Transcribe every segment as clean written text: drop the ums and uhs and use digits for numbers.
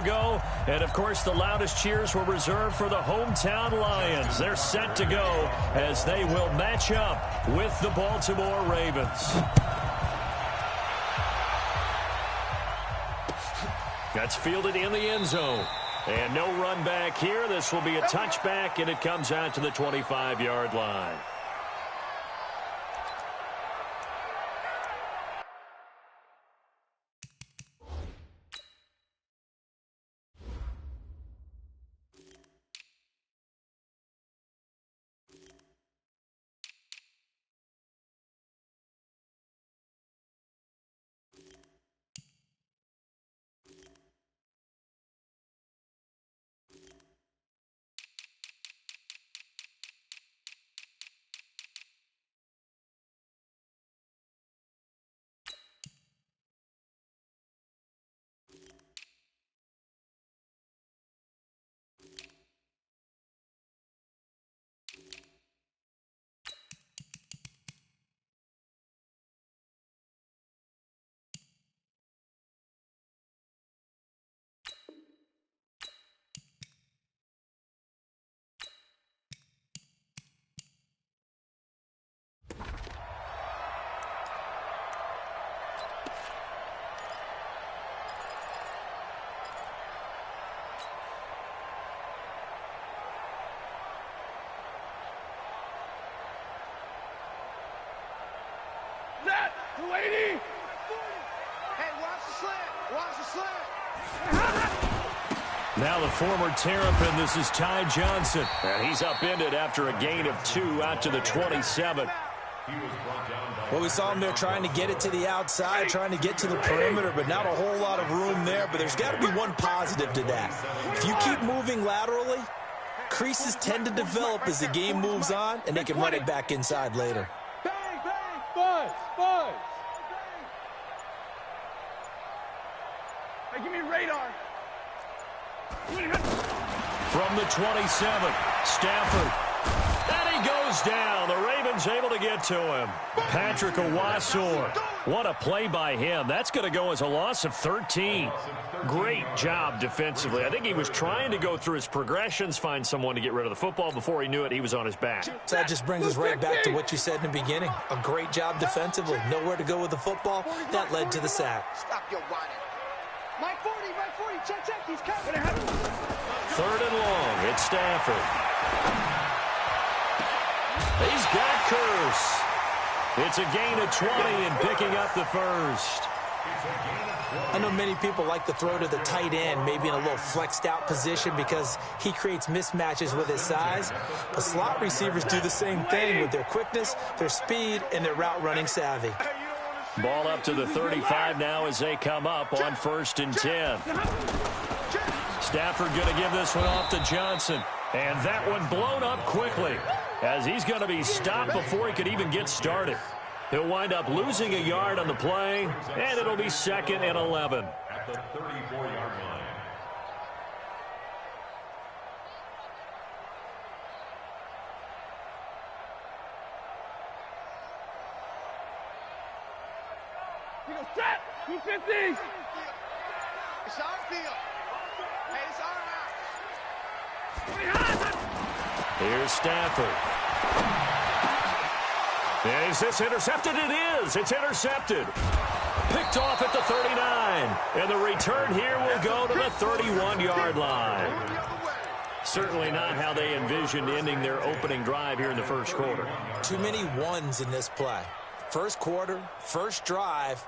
ago. And, of course, the loudest cheers were reserved for the hometown Lions. They're set to go as they will match up with the Baltimore Ravens. That's fielded in the end zone. And no run back here. This will be a touchback, and it comes out to the 25-yard line. Lady! Hey, watch the slant! Watch the slant! Now the former Terrapin, this is Ty Johnson. And he's upended after a gain of 2 out to the 27. Well, we saw him there trying to get it to the outside, trying to get to the perimeter, but not a whole lot of room there. But there's got to be one positive to that. If you keep moving laterally, creases tend to develop as the game moves on, and they can run it back inside later. Bang, bang, buzz, buzz! Hey, give me radar. From the 27, Stafford. And he goes down. The Ravens able to get to him. Patrick Owasor. What a play by him. That's going to go as a loss of 13. Great job defensively. I think he was trying to go through his progressions, find someone to get rid of the football. Before he knew it, he was on his back. So that just brings us right back to what you said in the beginning. A great job defensively. Nowhere to go with the football. That led to the sack. Stop your whining. Mike 40, check, he's coming. 3rd and long, it's Stafford. He's got Curse. It's a gain of 20 and picking up the first. I know many people like to throw to the tight end, maybe in a little flexed out position because he creates mismatches with his size. But slot receivers do the same thing with their quickness, their speed, and their route running savvy. Ball up to the 35 now as they come up on 1st and 10. Stafford going to give this one off to Johnson. And that one blown up quickly as he's going to be stopped before he could even get started. He'll wind up losing a yard on the play, and it'll be 2nd and 11. At the 34-yard line. You go set! 250! It's our field. Hey, it's our house. Here's Stafford. And is this intercepted? It is. It's intercepted. Picked off at the 39. And the return here will go to the 31-yard line. Certainly not how they envisioned ending their opening drive here in the first quarter. Too many ones in this play. First quarter, first drive,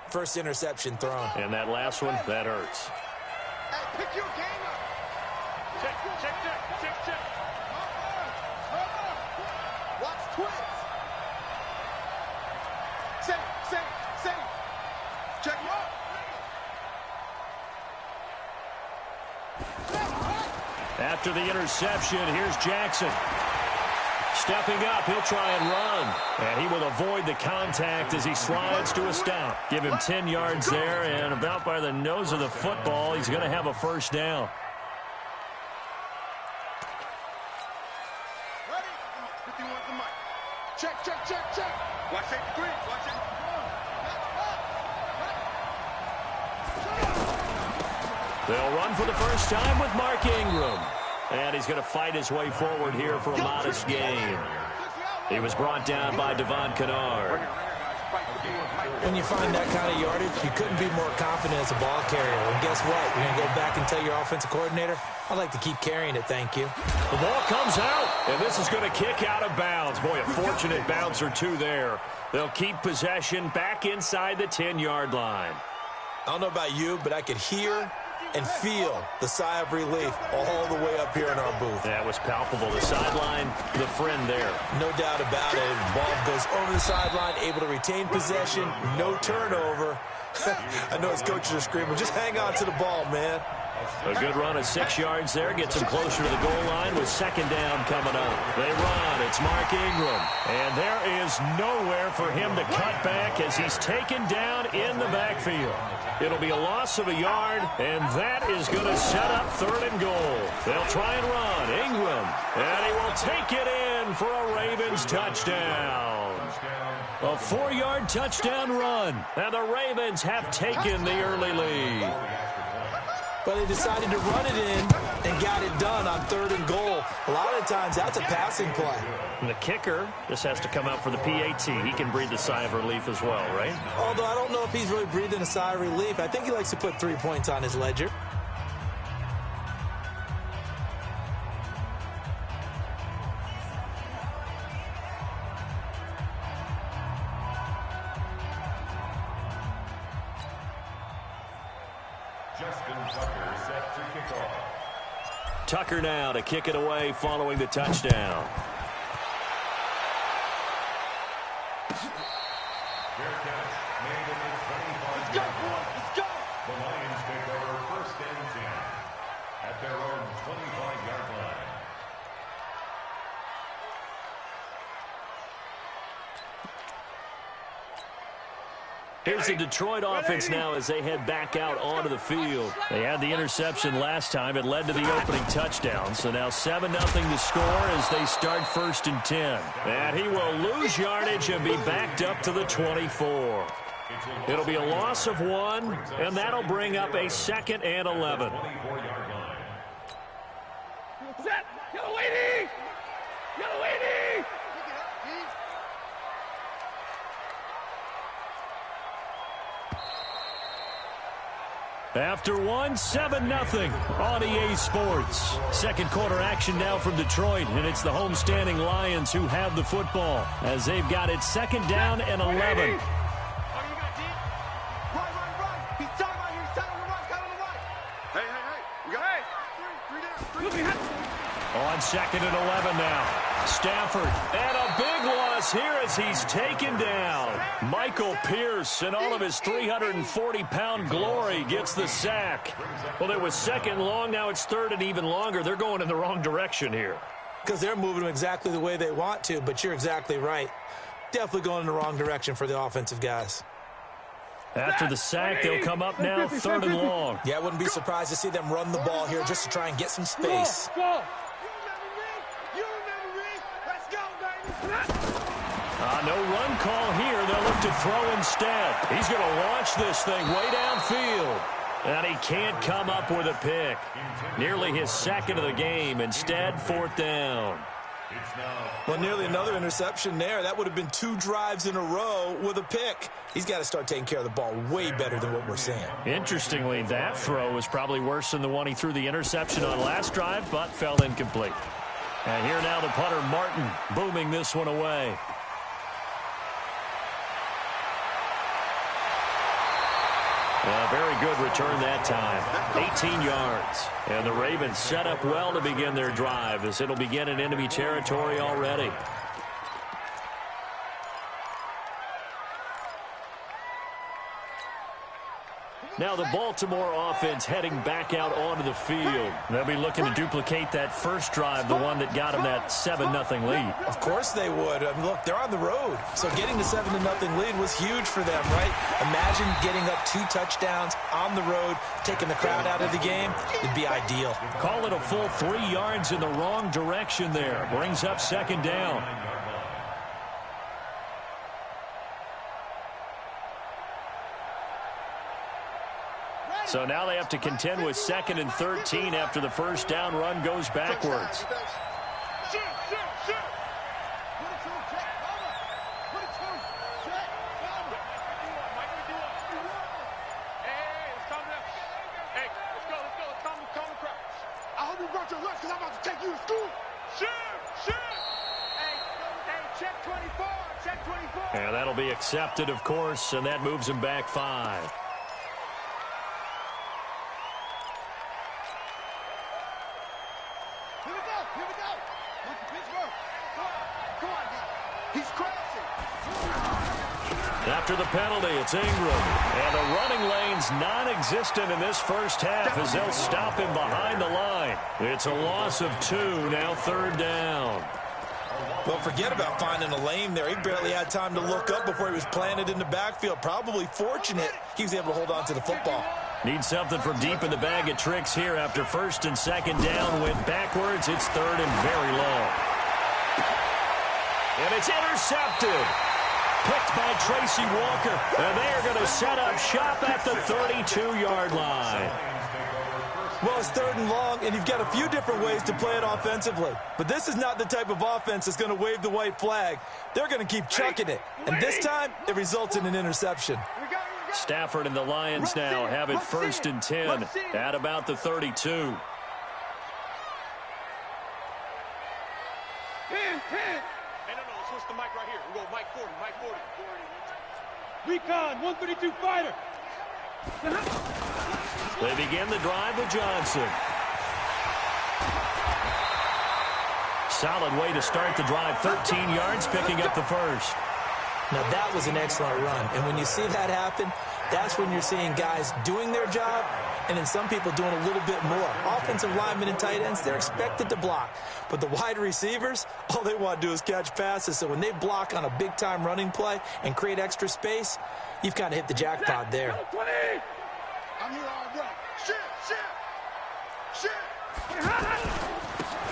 first interception thrown. And that last one, that hurts. Hey, pick your game up. Check. Watch twins. Say. Check him up. After the interception, here's Jackson. Stepping up, he'll try and run. And he will avoid the contact as he slides to a stop. Give him 10 yards there, and about by the nose of the football, he's going to have a first down. Ready? 51 at the mic. Check. Watch 83. Watch it. They'll run for the first time with Mark Ingram. And he's going to fight his way forward here for a modest gain. He was brought down by Devon Kennard. When you find that kind of yardage, you couldn't be more confident as a ball carrier. And guess what? You're going to go back and tell your offensive coordinator, I'd like to keep carrying it, thank you. The ball comes out, and this is going to kick out of bounds. Boy, a fortunate bounce or two there. They'll keep possession back inside the 10-yard line. I don't know about you, but I could hear and feel the sigh of relief all the way up here in our booth. That was palpable. The sideline, the friend there. No doubt about it. The ball goes over the sideline, able to retain possession, no turnover. I know his coaches are screaming, just hang on to the ball, man. A good run of 6 yards there gets him closer to the goal line with second down coming up. They run. It's Mark Ingram. And there is nowhere for him to cut back as he's taken down in the backfield. It'll be a loss of a yard, and that is going to set up third and goal. They'll try and run. Ingram. And he will take it in for a Ravens touchdown. A 4-yard touchdown run. And the Ravens have taken the early lead. But they decided to run it in and got it done on third and goal. A lot of times, that's a passing play. And the kicker just has to come out for the PAT. He can breathe a sigh of relief as well, right? Although I don't know if he's really breathing a sigh of relief. I think he likes to put 3 points on his ledger. Tucker now to kick it away following the touchdown. Let's go, boys, let's go! The Lions take over first and 10 at their own 25-yard line. Here's the Detroit offense now as they head back out onto the field. They had the interception last time. It led to the opening touchdown. So now 7-0 to score as they start first and 10. And he will lose yardage and be backed up to the 24. It'll be a loss of 1, and that'll bring up a 2nd and 11. Set! Yellow lady! Yellow lady! After 7-0 on EA Sports. Second quarter action now from Detroit, and it's the homestanding Lions who have the football as they've got it 2nd down and 11. On 2nd and 11 now. Stafford, and a big loss here as he's taken down. Michael Pierce and all of his 340-pound glory gets the sack. Well, it was 2nd long. Now it's 3rd and even longer. They're going in the wrong direction here. Because they're moving them exactly the way they want to, but you're exactly right. Definitely going in the wrong direction for the offensive guys. After the sack, they'll come up now 3rd and long. Yeah, I wouldn't be surprised to see them run the ball here just to try and get some space. No run call here. They'll look to throw instead. He's going to launch this thing way downfield. And he can't come up with a pick. Nearly his 2nd of the game. Instead, 4th down. Well, nearly another interception there. That would have been 2 drives in a row with a pick. He's got to start taking care of the ball way better than what we're seeing. Interestingly, that throw was probably worse than the one he threw the interception on last drive, but fell incomplete. And here now the punter, Martin, booming this one away. A very good return that time. 18 yards. And the Ravens set up well to begin their drive as it'll begin in enemy territory already. Now the Baltimore offense heading back out onto the field. They'll be looking to duplicate that first drive, the one that got them that 7-0 lead. Of course they would. I mean, look, they're on the road. So getting the 7-0 lead was huge for them, right? Imagine getting up 2 touchdowns on the road, taking the crowd out of the game. It'd be ideal. Call it a full 3 yards in the wrong direction there. Brings up 2nd down. So now they have to contend with 2nd and 13 after the first down run goes backwards. I hope you brought your lunch because I'm about to take you to school. Hey, check 24, check 24. And that'll be accepted, of course, and that moves him back 5. Here we go. Look at Pittsburgh. Come on, guys. He's crashing. After the penalty, it's Ingram. And the running lane's non-existent in this first half as they'll stop him behind the line. It's a loss of 2, now 3rd down. Well, forget about finding a lane there. He barely had time to look up before he was planted in the backfield. Probably fortunate he was able to hold on to the football. Need something from deep in the bag of tricks here after 1st and 2nd down. Went backwards. It's 3rd and very long. And it's intercepted. Picked by Tracy Walker. And they are going to set up shop at the 32-yard line. Well, it's 3rd and long, and you've got a few different ways to play it offensively. But this is not the type of offense that's going to wave the white flag. They're going to keep chucking it. And this time, it results in an interception. Stafford and the Lions now have it 1st and 10 at about the 32. Hand. Hey, no, switch the mic right here. We go Mike 40, Mike 40. Recon, 132 fighter. They begin the drive with Johnson. Solid way to start the drive. 13 yards, picking up the first. Now, that was an excellent run. And when you see that happen, that's when you're seeing guys doing their job and then some people doing a little bit more. Offensive linemen and tight ends, they're expected to block. But the wide receivers, all they want to do is catch passes. So when they block on a big-time running play and create extra space, you've kind of hit the jackpot there. I'm here all day. Shit.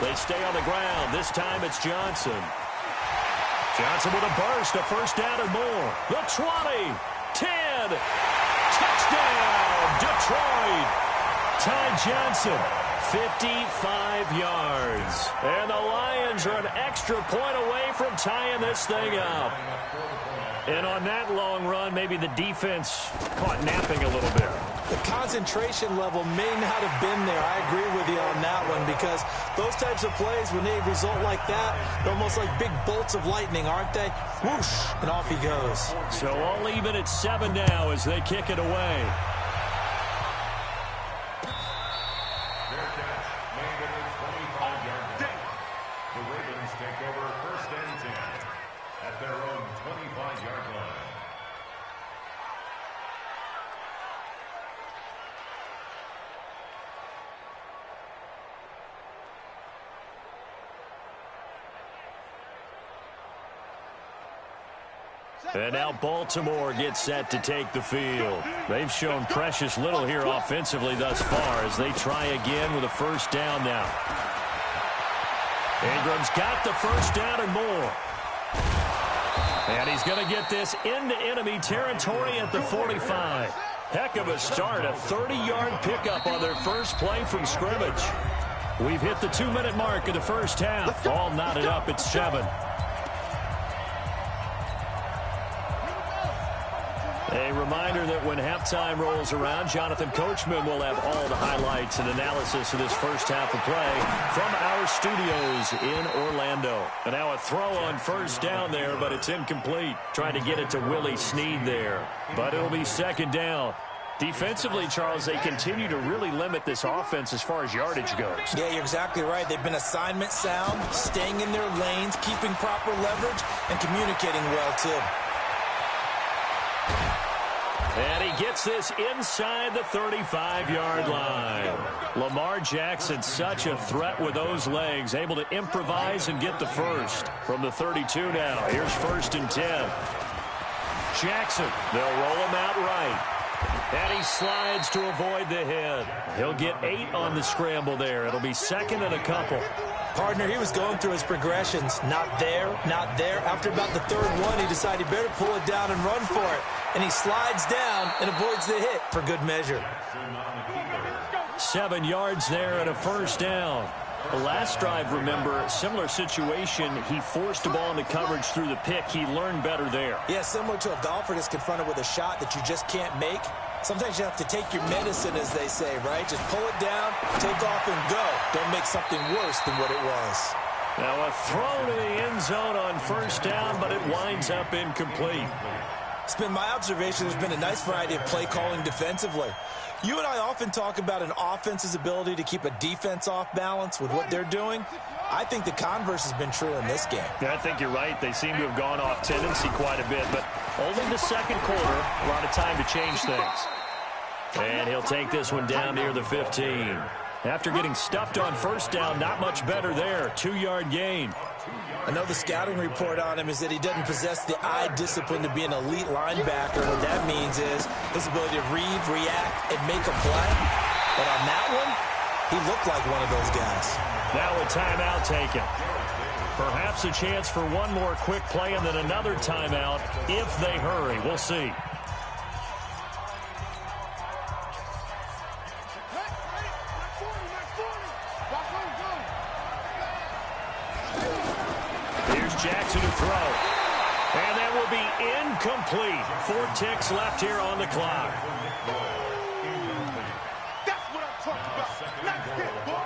They stay on the ground. This time it's Johnson. Johnson with a burst, a first down and more. The 20, 10, touchdown, Detroit. Ty Johnson, 55 yards. And the Lions are an extra point away from tying this thing up. And on that long run, maybe the defense caught napping a little bit. The concentration level may not have been there. I agree with you on that one because those types of plays, when they result like that, they're almost like big bolts of lightning, aren't they? Whoosh, and off he goes. So all even at 7 now as they kick it away. Their catch made at the 25-yard line. The Ravens take over 1st and 10 at their own 25-yard line. And now Baltimore gets set to take the field. They've shown precious little here offensively thus far as they try again with a first down now. Ingram's got the first down and more. And he's going to get this into enemy territory at the 45. Heck of a start, a 30-yard pickup on their first play from scrimmage. We've hit the 2-minute mark of the first half. All knotted up at 7. A reminder that when halftime rolls around, Jonathan Coachman will have all the highlights and analysis of this first half of play from our studios in Orlando. And now a throw on first down there, but it's incomplete. Trying to get it to Willie Snead there. But it'll be 2nd down. Defensively, Charles, they continue to really limit this offense as far as yardage goes. Yeah, you're exactly right. They've been assignment sound, staying in their lanes, keeping proper leverage, and communicating well, too. And he gets this inside the 35-yard line. Lamar Jackson, such a threat with those legs, able to improvise and get the first. From the 32 now, here's 1st and 10. Jackson, they'll roll him out right. And he slides to avoid the hit. He'll get 8 on the scramble there. It'll be 2nd and a couple. Partner, he was going through his progressions. Not there, not there. After about the third one, he decided he better pull it down and run for it. And he slides down and avoids the hit for good measure. 7 yards there and a first down. The last drive, remember, similar situation. He forced the ball into coverage through the pick. He learned better there. Yeah, similar to a golfer that's confronted with a shot that you just can't make. Sometimes you have to take your medicine, as they say, right? Just pull it down, take off, and go. Don't make something worse than what it was. Now a throw to the end zone on first down, but it winds up incomplete. It's been my observation there's been a nice variety of play calling defensively. You and I often talk about an offense's ability to keep a defense off balance with what they're doing. I think the converse has been true in this game. Yeah, I think you're right. They seem to have gone off tendency quite a bit, but only the second quarter, a lot of time to change things. And he'll take this one down near the 15. After getting stuffed on first down, not much better there. 2-yard gain. I know the scouting report on him is that he doesn't possess the eye discipline to be an elite linebacker. What that means is his ability to read, react, and make a play. But on that one, he looked like one of those guys. Now a timeout taken. Perhaps a chance for one more quick play and then another timeout if they hurry. We'll see. Jackson to throw. And that will be incomplete. 4 ticks left here on the clock. That's what I'm talking about. Nice hit, boy.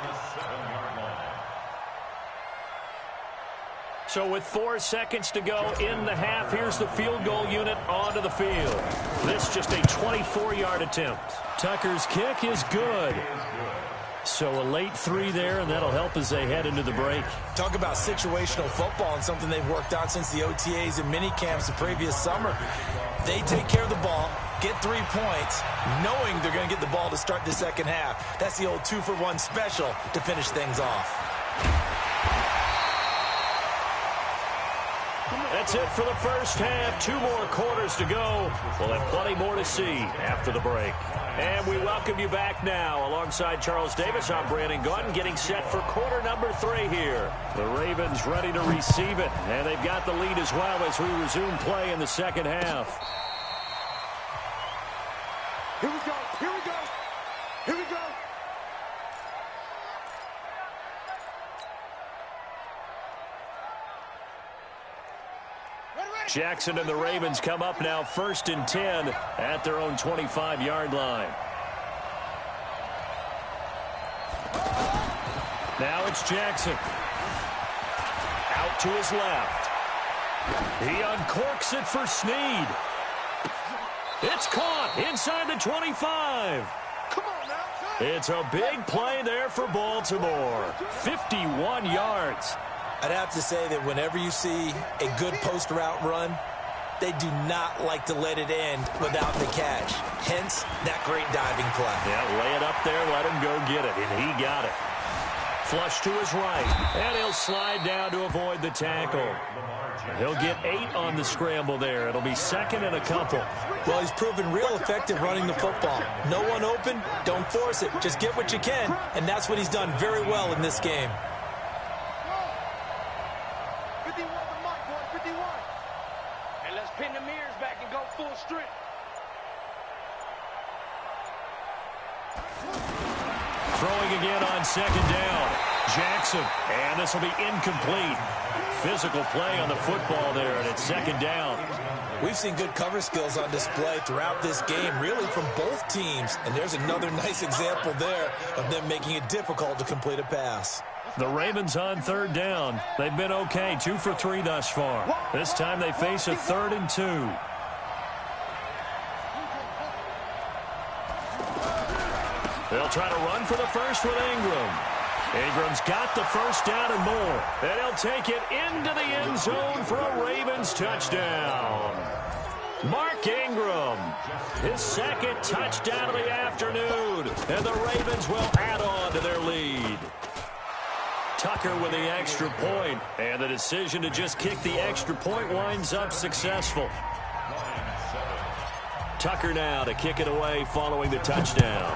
So with 4 seconds to go in the half, here's the field goal unit onto the field. This just a 24-yard attempt. Tucker's kick is good. So a late 3 there, and that'll help as they head into the break. Talk about situational football and something they've worked on since the OTAs and mini camps the previous summer. They take care of the ball, get 3 points, knowing they're going to get the ball to start the second half. That's the old 2-for-1 special to finish things off. That's it for the first half. 2 more quarters to go. We'll have plenty more to see after the break. And we welcome you back now. Alongside Charles Davis, I'm Brandon Gunn, getting set for quarter number 3 here. The Ravens ready to receive it, and they've got the lead as well as we resume play in the second half. Here we go. Here we go. Here we go. Jackson and the Ravens come up now 1st and 10 at their own 25-yard line. Now it's Jackson. Out to his left. He uncorks it for Snead. It's caught inside the 25. Come on now. It's a big play there for Baltimore. 51 yards. I'd have to say that whenever you see a good post route run, they do not like to let it end without the catch. Hence, that great diving play. Yeah, lay it up there, let him go get it, and he got it. Flush to his right, and he'll slide down to avoid the tackle. He'll get 8 on the scramble there. It'll be 2nd and a couple. Well, he's proven real effective running the football. No one open, don't force it. Just get what you can, and that's what he's done very well in this game. 51 the mark, boy. 51. And let's pin the mirrors back and go full strength. Throwing again on 2nd down. Jackson, and this will be incomplete. Physical play on the football there, and it's 2nd down. We've seen good cover skills on display throughout this game, really from both teams. And there's another nice example there of them making it difficult to complete a pass. The Ravens on 3rd down. They've been okay, 2 for 3 thus far. This time they face a 3rd and 2. They'll try to run for the first with Ingram. Ingram's got the first down and more. And he'll take it into the end zone for a Ravens touchdown. Mark Ingram, his 2nd touchdown of the afternoon. And the Ravens will add on to their lead. Tucker with the extra point, and the decision to just kick the extra point winds up successful. Tucker now to kick it away following the touchdown.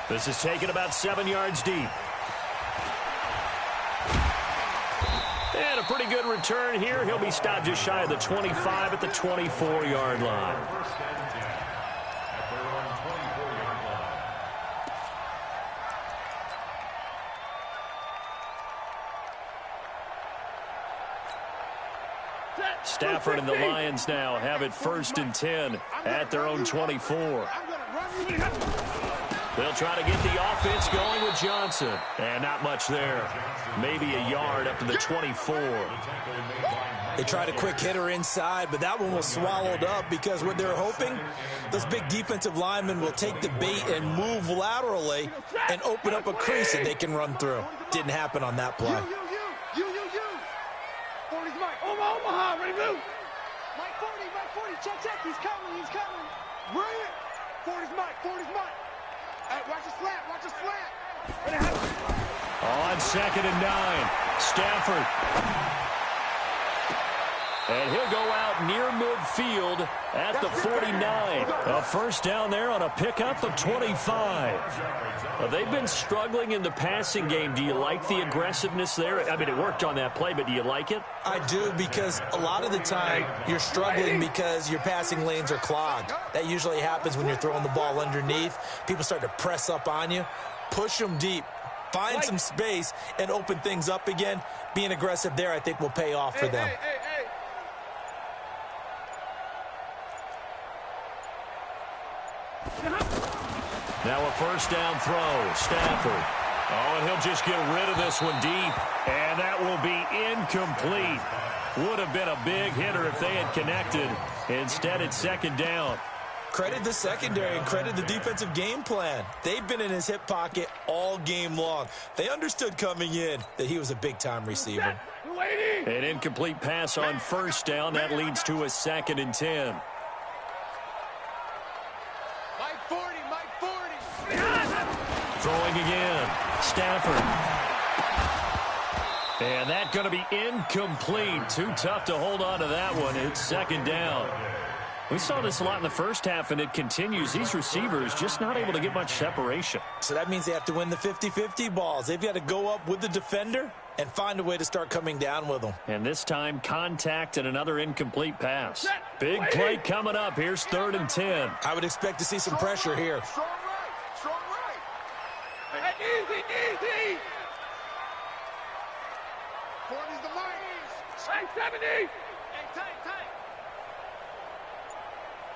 This is taken about 7 yards deep. And a pretty good return here. He'll be stopped just shy of the 25 at the 24-yard line. Stafford and the Lions now have it 1st and 10 at their own 24. They'll try to get the offense going with Johnson. And not much there. Maybe a yard up to the 24. They tried a quick hitter inside, but that one was swallowed up because what they're hoping, those big defensive linemen will take the bait and move laterally and open up a crease that they can run through. Didn't happen on that play. Omaha, ready to move. Mike 40, check. He's coming. Bring it. 40's Mike. Hey, watch a slant. On 2nd and 9, Stafford. And he'll go out near midfield at the 49. A first down there on a pickup of 25. They've been struggling in the passing game. Do you like the aggressiveness there? I mean, it worked on that play, but do you like it? I do, because a lot of the time you're struggling because your passing lanes are clogged. That usually happens when you're throwing the ball underneath. People start to press up on you. Push them deep. Find some space and open things up again. Being aggressive there, I think, will pay off for them. Now a first down throw, Stafford. Oh, and he'll just get rid of this one deep, and that will be incomplete. Would have been a big hitter if they had connected. Instead, it's 2nd down. Credit the secondary and credit the defensive game plan. They've been in his hip pocket all game long. They understood coming in that he was a big-time receiver. An incomplete pass on first down. That leads to a 2nd and 10. Throwing again, Stafford. And that's going to be incomplete. Too tough to hold on to that one. It's 2nd down. We saw this a lot in the first half, and it continues. These receivers just not able to get much separation. So that means they have to win the 50-50 balls. They've got to go up with the defender and find a way to start coming down with them. And this time, contact and another incomplete pass. Big play coming up. Here's 3rd and 10. I would expect to see some pressure here. Strong right. Easy. 40's the line. 70. Hey, tight.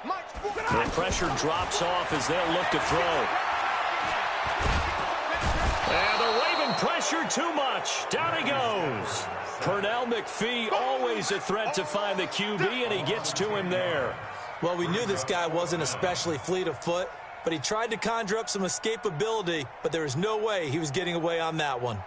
The pressure drops off as they'll look to throw. And the Raven pressure too much. Down he goes. Pernell McPhee, always a threat to find the QB, and he gets to him there. Well, we knew this guy wasn't especially fleet of foot, but he tried to conjure up some escapability, but there was no way he was getting away on that one.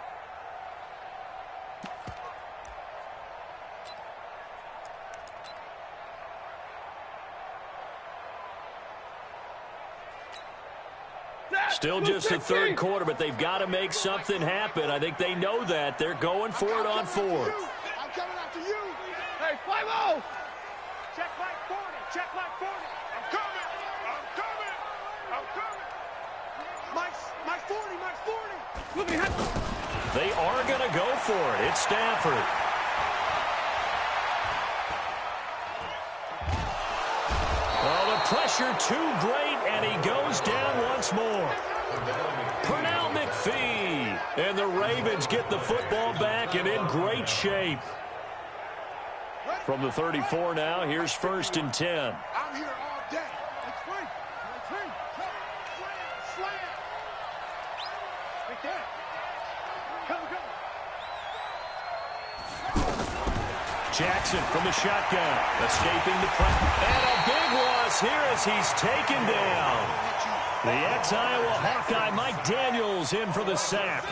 Still just the 3rd quarter, but they've got to make something happen. I think they know that. They're going for it on 4th. I'm coming after you. Hey, 5-0. Check like 40. I'm coming. Mike's 40. They are going to go for it. It's Stafford. Well, the pressure too great, and he goes down once more. Pernell McPhee. And the Ravens get the football back and in great shape. From the 34 now, here's 1st and 10. I'm here all day. Slam. Right there. Come. Jackson from the shotgun, escaping the pressure. And a big loss here as he's taken down. The ex-Iowa Hawkeye Mike Daniels in for the sack.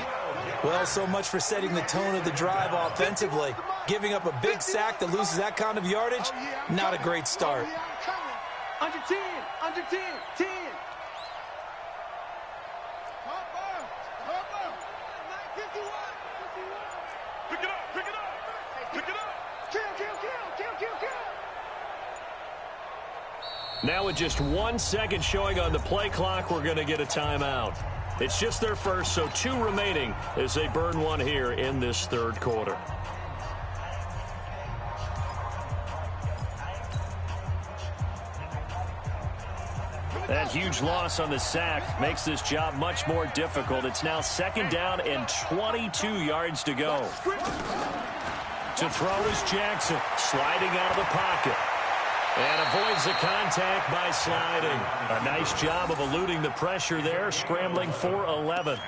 Well, so much for setting the tone of the drive offensively. Giving up a big sack that loses that kind of yardage, not a great start. Under 10. 10. Pick it up. Kill. Now with just 1 second showing on the play clock, we're going to get a timeout. It's just their first, so 2 remaining as they burn one here in this third quarter. That huge loss on the sack makes this job much more difficult. It's now 2nd down and 22 yards to go. To throw is Jackson, sliding out of the pocket. And avoids the contact by sliding. A nice job of eluding the pressure there, scrambling for 11.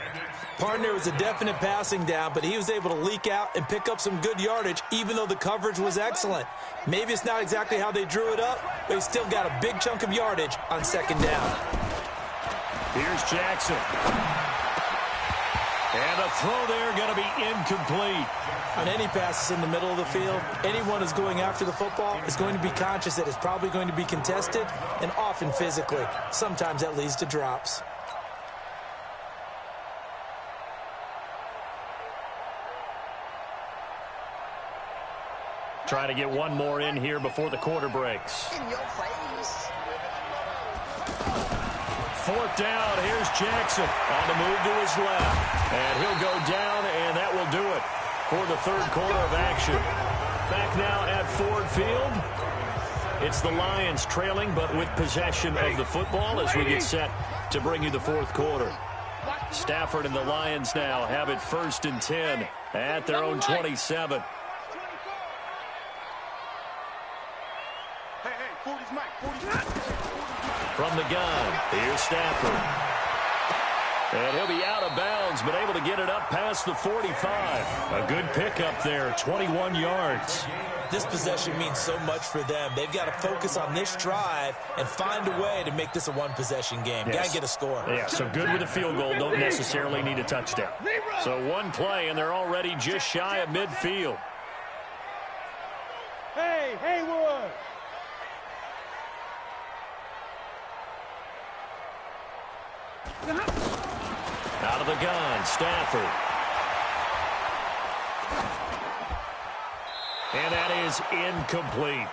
Partner was a definite passing down, but he was able to leak out and pick up some good yardage, even though the coverage was excellent. Maybe it's not exactly how they drew it up, but he still got a big chunk of yardage on 2nd down. Here's Jackson. And a throw there going to be incomplete. On any passes in the middle of the field, anyone who's going after the football is going to be conscious that it's probably going to be contested and often physically. Sometimes that leads to drops. Trying to get one more in here before the quarter breaks. In your face. 4th down. Here's Jackson on the move to his left. And he'll go down, and that will do it for the third quarter of action. Back now at Ford Field. It's the Lions trailing, but with possession of the football as we get set to bring you the fourth quarter. Stafford and the Lions now have it 1st and 10 at their own 27. From the gun, here's Stafford. And he'll be out of bounds, but able to get it up past the 45. A good pickup there, 21 yards. This possession means so much for them. They've got to focus on this drive and find a way to make this a one-possession game. Yes. Got to get a score. Yeah, so good with a field goal. Don't necessarily need a touchdown. So one play, and they're already just shy of midfield. Hey, Haywood! Out of the gun, Stafford. And that is incomplete.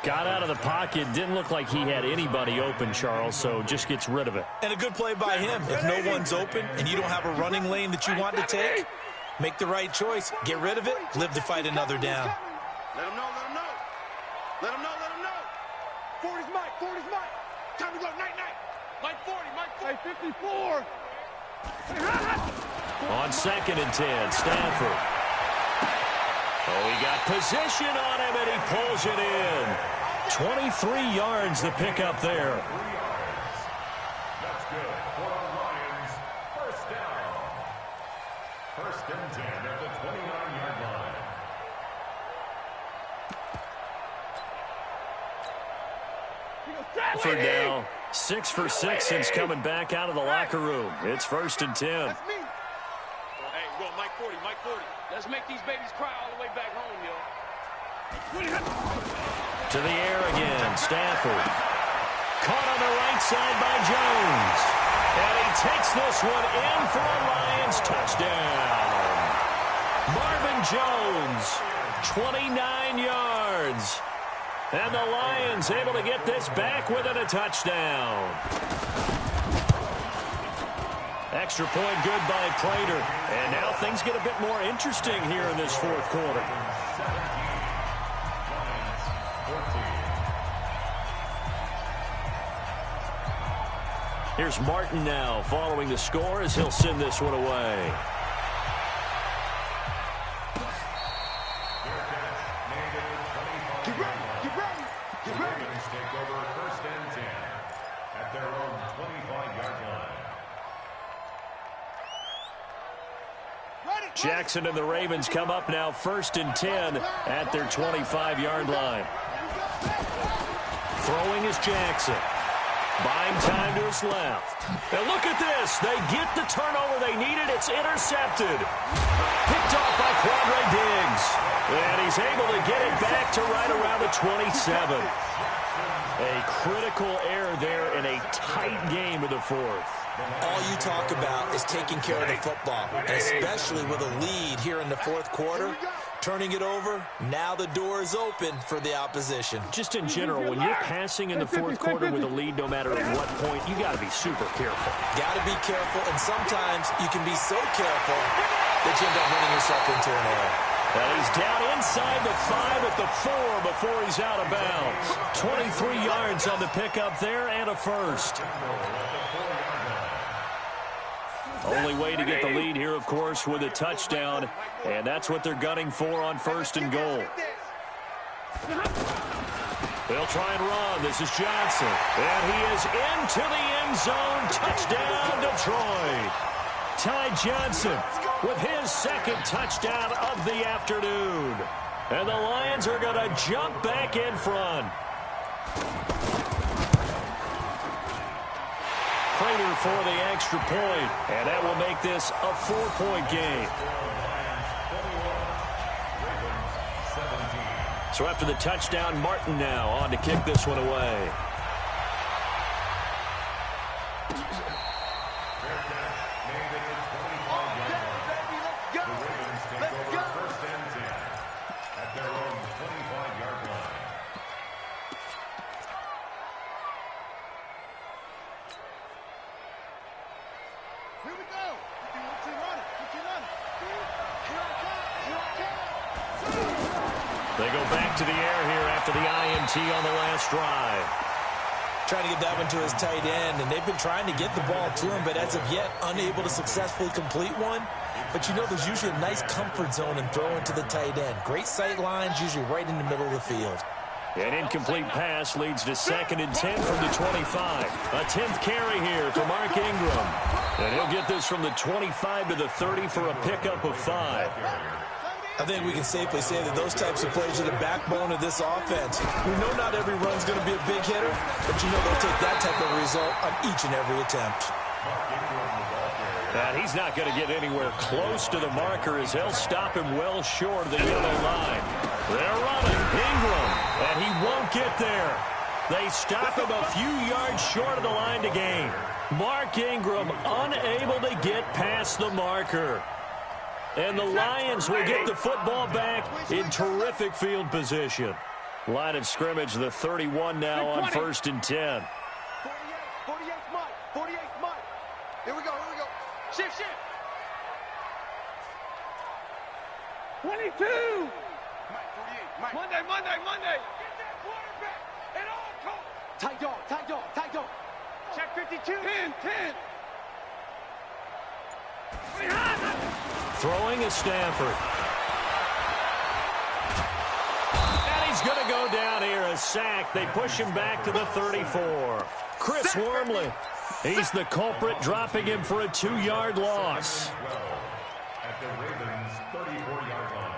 Got out of the pocket. Didn't look like he had anybody open, Charles, so just gets rid of it. And a good play by him. If no one's open and you don't have a running lane that you want to take, make the right choice. Get rid of it. Live to fight another down. Let him know, let him know. Let him know, let him know. 40's Mike, 40's Mike. Time to go, night, night. Mike 40, Mike 54. On 2nd and 10, Stafford. Oh, he got position on him, and he pulls it in. 23 yards the pickup there. That's good for the Lions. 1st down. 1st and 10 at the 29-yard line. For now, 6 for 6 since coming back out of the locker room. It's 1st and 10. That's me. Hey, go Mike 40, Mike 40. Let's make these babies cry all the way back home, yo. To the air again, Stafford. Caught on the right side by Jones. And he takes this one in for a Lions touchdown. Marvin Jones, 29 yards. And the Lions able to get this back within a touchdown. Extra point good by Prater. And now things get a bit more interesting here in this fourth quarter. Here's Martin now following the score as he'll send this one away. Jackson and the Ravens come up now 1st and 10 at their 25-yard line. Throwing is Jackson. Buying time to his left. And look at this. They get the turnover they needed. It's intercepted. Picked off by Quadre Diggs. And he's able to get it back to right around the 27. A critical error there in a tight game of the fourth. All you talk about is taking care of the football, and especially with a lead here in the fourth quarter. turning it over. Now the door is open for the opposition. Just in general, when you're passing in the fourth quarter with a lead, no matter at what point, you got to be super careful. Got to be careful, and sometimes you can be so careful that you end up running yourself into an error. And he's down inside the 5 at the 4 before he's out of bounds. 23 yards on the pickup there and a first. Only way to get the lead here, of course, with a touchdown, and that's what they're gunning for on first and goal. They'll try and run. This is Johnson, and he is into the end zone. Touchdown, Detroit. Ty Johnson with his second touchdown of the afternoon. And the Lions are going to jump back in front. Prater for the extra point, and that will make this a 4-point game. So after the touchdown, Martin now on to kick this one away. They go back to the air here after the INT on the last drive. Trying to get that one to his tight end, and they've been trying to get the ball to him, but as of yet, unable to successfully complete one. But you know there's usually a nice comfort zone in throwing to the tight end. Great sight lines, usually right in the middle of the field. An incomplete pass leads to 2nd and 10 from the 25. A 10th carry here for Mark Ingram. And he'll get this from the 25 to the 30 for a pickup of 5. I think we can safely say that those types of plays are the backbone of this offense. We know not every run's going to be a big hitter, but you know they'll take that type of result on each and every attempt. And he's not going to get anywhere close to the marker as they'll stop him well short of the yellow line. They're running. Ingram, and he won't get there. They stop him a few yards short of the line to gain. Mark Ingram unable to get past the marker. And the Lions will get the football back in terrific field position. Line of scrimmage, the 31 now on 1st and 10. 48 Mike. 48 Mike. Here we go. Shift. 22. Mike, 48. Mike. Monday. Get that quarterback. And all call. Tight dog. Check 52. 10. Throwing is Stafford. And he's going to go down here, a sack. They push him back to the 34. Chris Wormley, he's the culprit, dropping him for a 2-yard loss. At the Ravens' 34-yard line.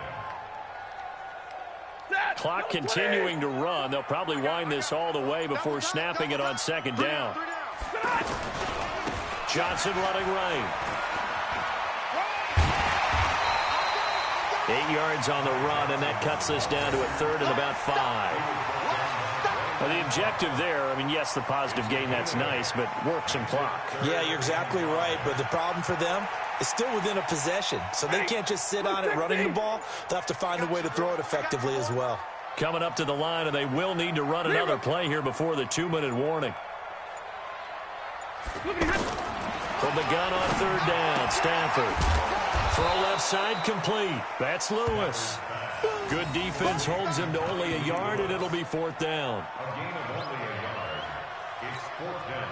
Clock continuing to run. They'll probably wind this all the way before snapping it on 2nd down. Johnson running right. 8 yards on the run, and that cuts this down to a 3rd and about 5. Well, the objective there, I mean, yes, the positive gain, that's nice, but work some clock. Yeah, you're exactly right, but the problem for them is still within a possession, so they can't just sit on it running the ball. They'll have to find a way to throw it effectively as well. Coming up to the line, and they will need to run another play here before the 2-minute warning. From the gun on 3rd down, Stafford. Throw left side complete. That's Lewis. Good defense holds him to only a yard, and it'll be 4th down. A gain of only a yard. It's 4th down.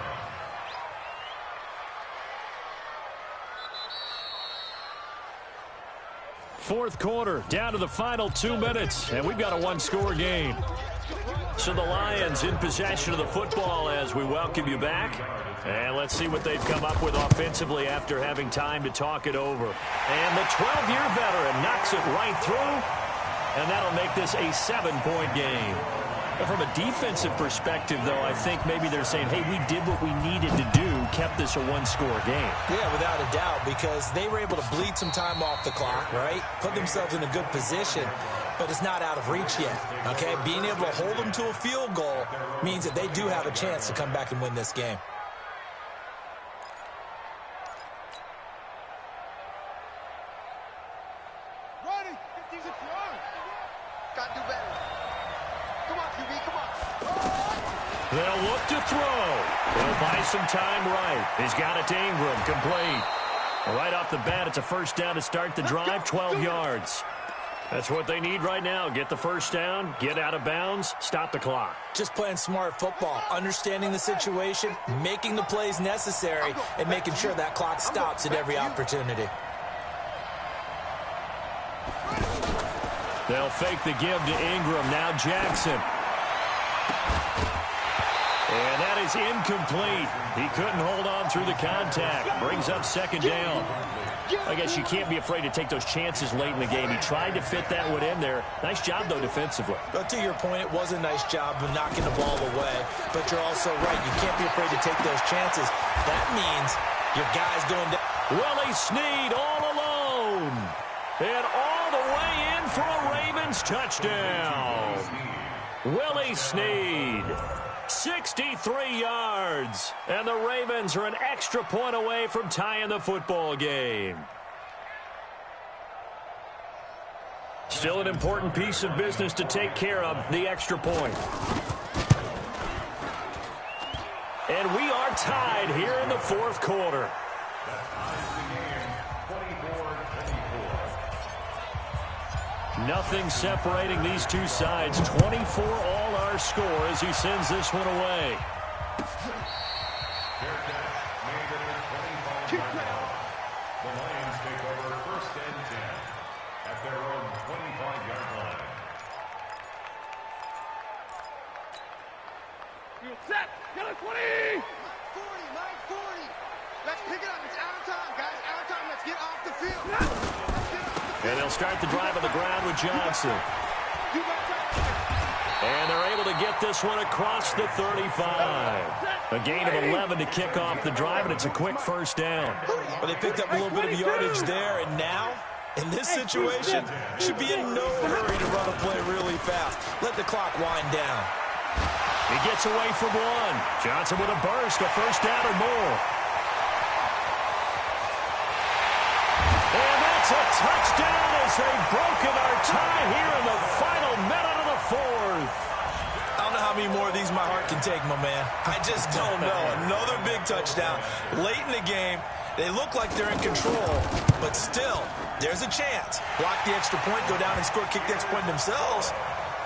Fourth quarter, down to the final 2 minutes, and we've got a 1-score game. So the Lions in possession of the football as we welcome you back. And let's see what they've come up with offensively after having time to talk it over. And the 12-year veteran knocks it right through, and that'll make this a 7-point game. But from a defensive perspective, though, I think maybe they're saying, hey, we did what we needed to do, kept this a 1-score game. Yeah, without a doubt, because they were able to bleed some time off the clock, right? Put themselves in a good position, but it's not out of reach yet, okay? Being able to hold them to a field goal means that they do have a chance to come back and win this game. Ready. 56 yards. Gotta do better. Come on, QB, come on. They'll look to throw. He'll buy some time right. He's got it to Ingram, complete. Right off the bat, it's a first down to start the drive, 12 yards. That's what they need right now. Get the first down, get out of bounds, stop the clock. Just playing smart football, understanding the situation, making the plays necessary, and making sure that clock stops at every opportunity. They'll fake the give to Ingram. Now Jackson. And that is incomplete. He couldn't hold on through the contact. Brings up second down. I guess you can't be afraid to take those chances late in the game. He tried to fit that one in there. Nice job, though, defensively. But to your point, it was a nice job of knocking the ball away. But you're also right. You can't be afraid to take those chances. That means your guy's going down. Willie Snead all alone. And all the way in for a Ravens touchdown. Willie Snead. 63 yards. And the Ravens are an extra point away from tying the football game. Still an important piece of business to take care of, the extra point. And we are tied here in the fourth quarter. Nothing separating these two sides. 24 all our score as he sends this one away. The Lions take over first and 10 at their own 25-yard line. You set. Get it, 20. 40, 40. Let's pick it up. It's out of time, guys. Out of time. Let's get off the field. Let's get off the field. And they'll start the drive on the ground with Johnson. And they're able to get this one across the 35. A gain of 11 to kick off the drive, and it's a quick first down. But they picked up a little bit of yardage there, and now, in this situation, should be in no hurry to run a play really fast. Let the clock wind down. He gets away from one. Johnson with a burst, a first down or more. And that's a touchdown as they've broken our tie here in the final minute of the fourth. I don't know how many more of these my heart can take, my man. I just don't know. Another big touchdown. Late in the game, they look like they're in control, but still, there's a chance. Block the extra point, go down and score, kick the extra point themselves.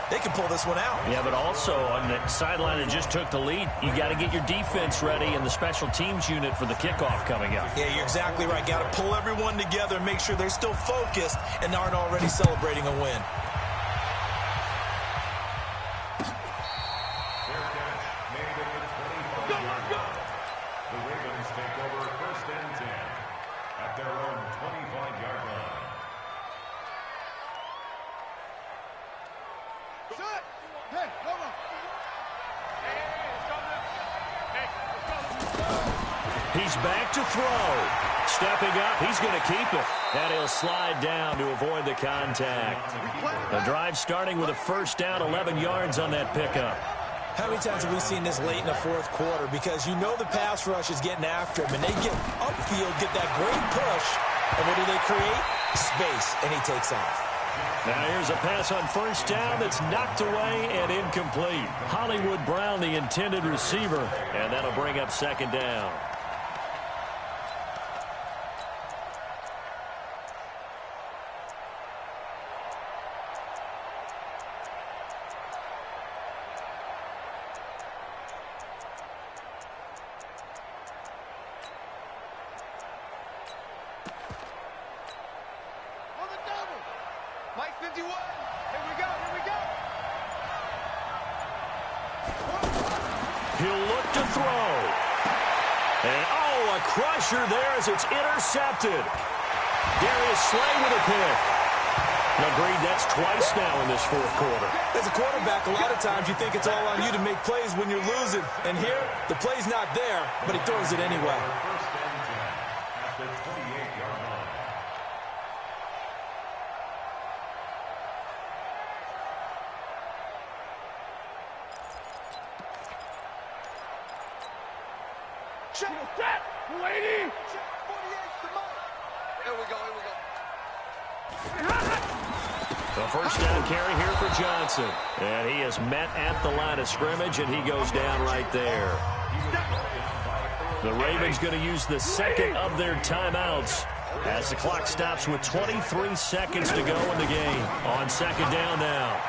They can pull this one out. Yeah, but also on the sideline that just took the lead, you got to get your defense ready and the special teams unit for the kickoff coming up. Yeah, you're exactly right. Got to pull everyone together and make sure they're still focused and aren't already celebrating a win. The Ravens take over first and 10 at their own 25-yard line. Hey, come on. He's back to throw. Stepping up, he's going to keep it. And he'll slide down to avoid the contact. The drive starting with a first down, 11 yards on that pickup. How many times have we seen this late in the fourth quarter? Because you know the pass rush is getting after him, and they get upfield, get that great push, and what do they create? Space, and he takes off. Now here's a pass on first down that's knocked away and incomplete. Hollywood Brown, the intended receiver, and that'll bring up second down. Mike 51. Here we go. Here we go. He'll look to throw. And, oh, a crusher there as it's intercepted. Darius Slay with a pick. Agreed, that's twice now in this fourth quarter. As a quarterback, a lot of times you think it's all on you to make plays when you're losing. And here, the play's not there, but he throws it anyway. First and 10 at the 28-yard line. Check that, lady. Check 48's the mark. Here we go. Here we go. The first down carry here for Johnson. And he is met at the line of scrimmage, and he goes down right there. The Ravens going to use the second of their timeouts as the clock stops with 23 seconds to go in the game. On second down now,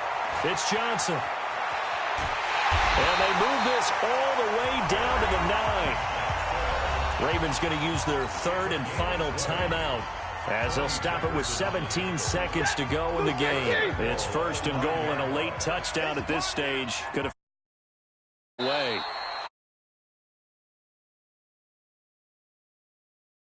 it's Johnson. And they move this all the way down to the 9. Ravens going to use their third and final timeout as they'll stop it with 17 seconds to go in the game. It's first and goal and a late touchdown at this stage. Could have away.